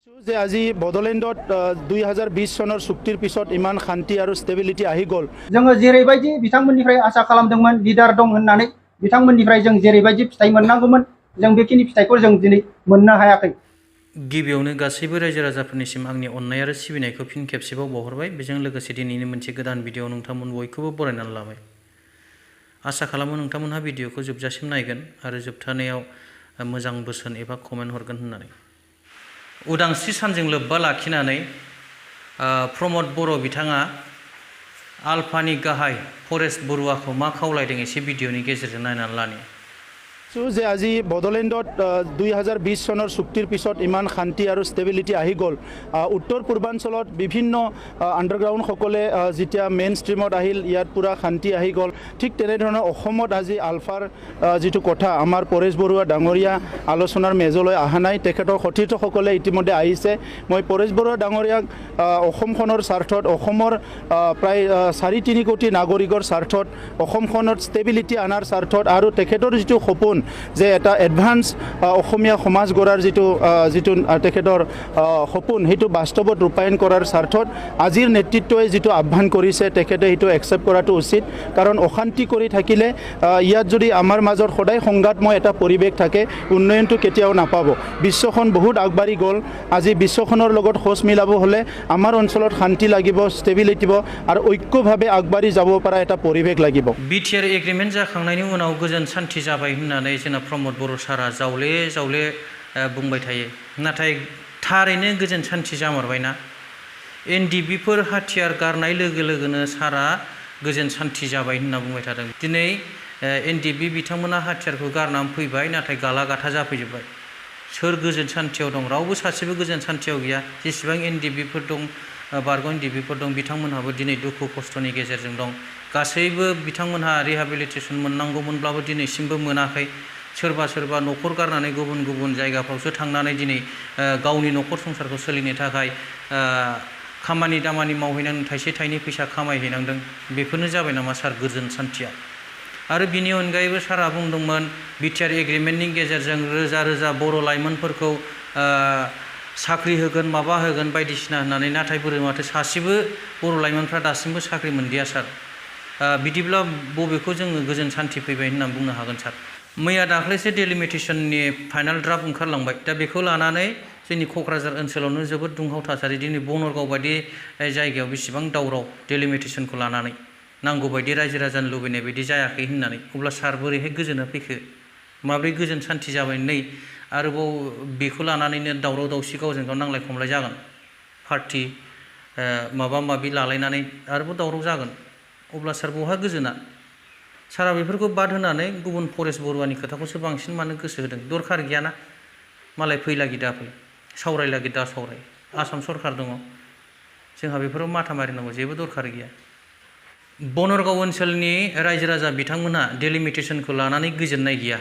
যে আজি বডলেণ্ডত 2020 চনৰ চুক্তিৰ পিছত ইমান শান্তি আৰু ষ্টেবিলিটি আহি গ'ল। जोङो जेरैबायदि बिथांमोननिफ्राय आसा खालामदोंमोन लिडार दं होननानै बिथांमोननिफ्राय जों जेरैबायदि फिथाइ मोननांगौमोन जों बेखिनि फिथाइखौ जों दिनै मोननो हायाखै। गिबियावनो गासैबो रायजो राजाफोरनिसिम आंनि अननाय आरो सिबिनायखौ फिन खेबसेबाव बावहरबाय। बेजों लोगोसे दिनैनि मोनसे गोदान भिडिअ नोंथांमोन बयखौबो बरायनानै लाबाय। आसा खालामो नोंथांमोनहा भिडिअखौ जोबजासिम नायगोन आरो जोबथानायाव मोजां बोसोन एबा कमेन्ट हरगोन होननानै। उदांस्रि सानजों लोब्बा लाखिनानै प्रमद बर' बिथाङा आलफानि गाहाय फरेस्ट बरुवाखौ मा खावलायदों एसे भिडिअनि गेजेरजों नायनानै लानि। যে আজি বডলেণ্ডত 2020 চনৰ চুক্তিৰ পিছত ইমান শান্তি আৰু ষ্টেবিলিটি আহি গ'ল। উত্তৰ পূৰ্বাঞ্চলত বিভিন্ন আণ্ডাৰগ্ৰাউণ্ডসকলে যেতিয়া মেইন ষ্ট্ৰীমত আহিল ইয়াত পূৰা শান্তি আহি গ'ল। ঠিক তেনেধৰণৰ অসমত আজি আলফাৰ যিটো কথা আমাৰ পৰেশ বৰুৱা ডাঙৰীয়া আলোচনাৰ মেজলৈ অহা নাই। তেখেতৰ সতীৰ্থসকলে ইতিমধ্যে আহিছে। মই পৰেশ বৰুৱা ডাঙৰীয়াক অসমখনৰ স্বাৰ্থত অসমৰ প্ৰায় 4.3 কোটি নাগৰিকৰ স্বাৰ্থত অসমখনত ষ্টেবিলিটি অনাৰ স্বাৰ্থত আৰু তেখেতৰ যিটো সপোন যে এটা এডভান্স অসমীয়া সমাজ গঢ়াৰ যিটো তেখেতৰ সপোন সেইটো বাস্তৱত ৰূপায়ণ কৰাৰ স্বাৰ্থত আজিৰ নেতৃত্বই যিটো আহ্বান কৰিছে তেখেতে সেইটো একচেপ্ট কৰাটো উচিত। কাৰণ অশান্তি কৰি থাকিলে ইয়াত যদি আমাৰ মাজত সদায় সংঘাতময় এটা পৰিৱেশ থাকে উন্নয়নটো কেতিয়াও নাপাব। বিশ্বখন বহুত আগবাঢ়ি গ'ল। আজি বিশ্বখনৰ লগত খোজ মিলাব হ'লে আমাৰ অঞ্চলত শান্তি লাগিব, ষ্টেবিলিটি আৰু ঐক্যভাৱে আগবাঢ়ি যাব পৰা এটা পৰিৱেশ লাগিব। बिटिआर एग्रिमेन्ट जाखांनायनि उनाव गोजोन सान्थि जाबाय होननानै जोंना प्रमद बर' सारा जावले जावले बुंबाय थायो। नाथाय थारैनो गोजोन सान्थि जामारबायना? एनडिबिफोर हाथियार गारनाय लोगो लोगोनो सारा गोजोन सान्थि जाबाय होनना बुंबाय थादों। दिनै एनडिबि बिथांमोना हाथियारखौ गारनानै फैबाय नाथाय गाला गाथा जाफैजोब्बाय। सोर गोजोन सान्थियाव दं? रावबो सासेबो गोजोन सान्थियाव गैया। जेसेबां एनडिबिफोर दं बारग' एनडिबिफोर दं बिथांमोनहाबो दिनै दुखु खस्थ'नि गेजेरजों दं। गासैबो बिथांमोनहा रिहेबिलिटेसन मोननांगौमोनब्लाबो दिनैसिमबो मोनाखै। सोरबा सोरबा न'खर गारनानै गुबुन गुबुन जायगाफ्रावसो थांनानै दिनै गावनि न'खर संसारखौ सोलिनो थाखाय खामानि दामानि मावहैनांदों, थाइसे थाइनै फैसा खामायहैनांदों। बेफोरनो जाबाय नामा सार गोजोन सान्थिया? आरो बिनि अनगायैबो सारा बुंदोंमोन बिटिआर एग्रिमेन्टनि गेजेरजों रोजा रोजा बर' लाइमोनफोरखौ साख्रि होगोन माबा होगोन बायदिसिना होननानै। नाथाय बोरै माथो सासेबो बर' लाइमोनफ्रा दासिमबो साख्रि मोनदिया सार। बिदिब्ला बबेखौ जोङो गोजोन सान्थि फैबाय होननानै बुंनो हागोन सार? मैया दाख्लैसो डेलिमिटेसननि फाइनाल ड्राफ्ट ओंखारलांबाय। दा बेखौ लानानै जोंनि क'क्राझार ओनसोलावनो जोबोद दुंहाव थासारि। दिनै बनरगाव बायदि जायगायाव बेसेबां दावराव डेलिमिटेसनखौ लानानै नांगौ बायदि रायजो राजानि लुबैनाय बायदि जायाखै होननानै। अब्ला सार बोरैहाय गोजोना फैखो? माब्रै गोजोन सान्थि जाबाय? नै आरोबाव बेखौ लानानैनो दावराव दावसि गावजों गाव नांलाय खमलाय जागोन। पार्टि माबा माबि लालायनानै आरोबाव दावराव जागोन। अब्ला सार बहा गोजोना? सारा बेफोरखौ बाद होनानै गुबुन फरेस्ट बरुवानि खोथाखौसो बांसिन मानो गोसो होदों? दरखार गैयाना। मालाय फैलागि दा फै, सावरायलागि दा सावराय। आसाम सरकार दङ, जोंहा बेफोराव माथा मारिनांगौ जेबो दरखार गैया। बनरगाव ओनसोलनि रायजो राजा बिथांमोनहा डेलिमिटेसनखौ लानानै गोजोननाय गैया।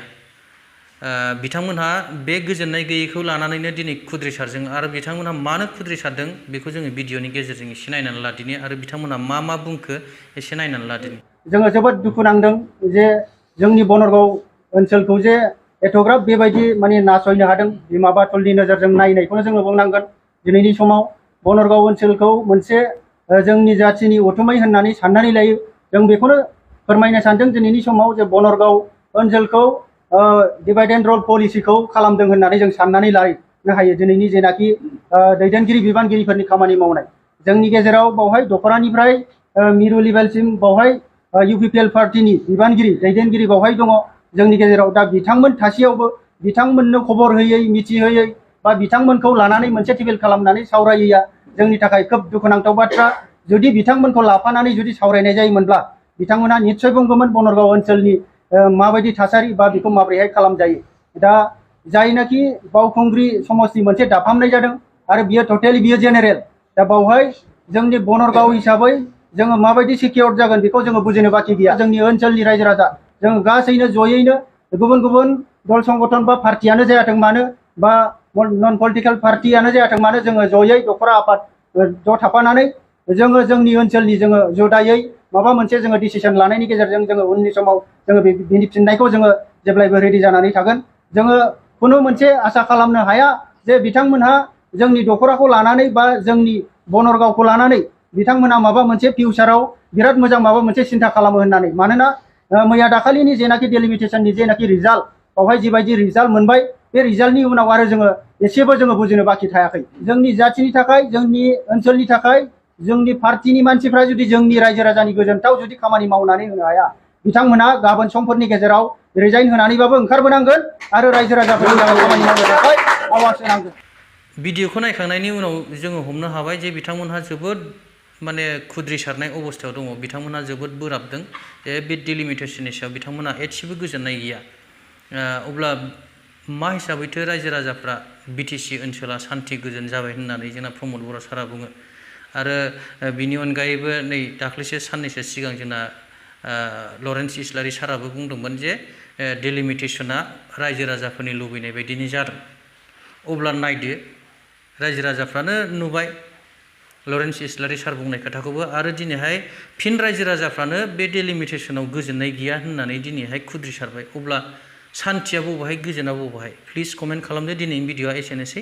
बिथांमोनहा बे गोजोननाय गैयैखौ लानानैनो दिनै खुद्रिसारजों। आरो बिथांमोनहा मानो खुद्रिसारदों बेखौ जोङो भिडिअनि गेजेरजों एसे नायनानै लादिनि आरो बिथांमोनहा मा बुंखो एसे नायनानै लादिनि। जोङो जोबोद दुखु नांदों जे जोंनि बनरगाव ओनसोलखौ जे एथ'ग्राब बेबायदि माने नासयनो हादों। बिमा बाथलनि नोजोरजों नायनायखौनो जोङो बुंनांगोन। दिनैनि समाव बनरगाव ओनसोलखौ मोनसे जोंनि जाथिनि उथुमै होननानै साननानै लायो। जों बेखौनो फोरमायनो सानदों दिनैनि समाव जे बनरगाव ओनसोलखौ डिभाइड एन्ड रुल पलिसिखौ खालामदों होननानै जों साननानै लानो हायो। दिनैनि जेनाखि दैदेनगिरि बिबानगिरिफोरनि खामानि मावनाय जोंनि गेजेराव बावहाय दखरानिफ्राय मिरु लेभेलसिम बावहाय इउपिपिएल पार्टिनि बिबानगिरि दैदेनगिरि बावहाय दङ जोंनि गेजेराव। दा बिथांमोन थासेयावबो बिथांमोननो खबर होयै मिथिहोयै बा बिथांमोनखौ लानानै मोनसे टेबोल खालामनानै सावरायैया जोंनि थाखाय खोब दुखुनांथाव बाथ्रा। जुदि बिथांमोनखौ लाफानानै जुदि सावरायनाय जायोमोनब्ला बिथांमोना निस्सय बुंगौमोन बनरगाव ओनसोलनि माबायदि थासारि बा बेखौ माबोरैहाय खालामजायो। दा जायनाखि बावखुंग्रि समस्ति मोनसे दाफामनाय जादों आरो बियो टटेलि बियो जेनेरेल। दा बावहाय जोंनि बनरगाव हिसाबै जोङो माबायदि सिकिउर जागोन बेखौ जोङो बुजिनो बाखि गैया। जोंनि ओनसोलनि रायजो राजा जोङो गासैनो जयैनो गुबुन गुबुन दल संगठन बा पार्टियानो जायाथों मानो बा नन पलिटिकेल पार्टियानो जायाथों मानो जोङो जयै दखरा आफाद ज' थाफानानै जोङो जोंनि ओनसोलनि जोङो जुदायै माबा मोनसे जोङो डिसिसन लानायनि गेजेरजों जोङो उननि समाव जोङो बिनि फिननायखौ जोङो जेब्लायबो रेडि जानानै थागोन। जोङो खुनु मोनसे आसा खालामनो हाया जे बिथांमोनहा जोंनि दख'राखौ लानानै बा जोंनि बनरगावखौ लानानै बिथांमोना माबा मोनसे फिउचाराव बिराद मोजां माबा मोनसे सिन्था खालामो होननानै मानोना मैया दाखालिनि जेनाखि डेलिमिटेसननि जेनाखि रिजाल्ट बावहाय जिबायदि रिजाल्ट मोनबाय बे रिजाल्टनि उनाव आरो जोङो एसेबो जोङो बुजिनो बाखि थायाखै जोंनि जाथिनि थाखाय जोंनि ओनसोलनि थाखाय जोंनि पार्टिनि मानसिफ्रा जुदि जोंनि रायजो राजानि गोजोनथाव जुदि खामानि मावनानै होनो हाया बिथांमोना गाबोन समफोरनि गेजेराव रिजाइन होनानैबाबो ओंखारबोनांगोन आरो रायजो राजाफोरनि थाखाय खामानि मावनो थाखाय आवाज होनांगोन। भिडिअखौ नायखांनायनि उनाव जोङो हमनो हाबाय जे बिथांमोनहा जोबोद माने खुद्रिसारनाय अबस्थायाव दङ बिथांमोनहा जोबोद बोराबदों जे बे डिलिमिटेसननि सायाव बिथांमोनहा एसेबो गोजोननाय गैया अब्ला मा हिसाबैथो रायजो राजाफ्रा बिटिसि ओनसोला सान्थि गोजोन जाबाय होननानै जोंना प्रमद बर' सारा बुङो आरो बिनि अनगायैबो नै दाख्लैसो साननैसो सिगां जोंना लरेन्स इस्लारि साराबो बुंदोंमोन जे डिलिमिटेसना रायजो राजाफोरनि लुबैनाय बायदिनो जादों अब्ला नायदो रायजो राजाफ्रानो नुबाय लरेन्स इस्लारि सार बुंनाय खोथाखौबो आरो दिनैहाय फिन रायजो राजाफ्रानो बे डिलिमिटेसनाव गोजोननाय गैया होननानै दिनैहाय खुद्रिसारबाय अब्ला सान्थिया बबेहाय गोजोना बबेहाय प्लिज कमेन्ट खालामदो दिनैनि भिडिअआ एसेनोसै।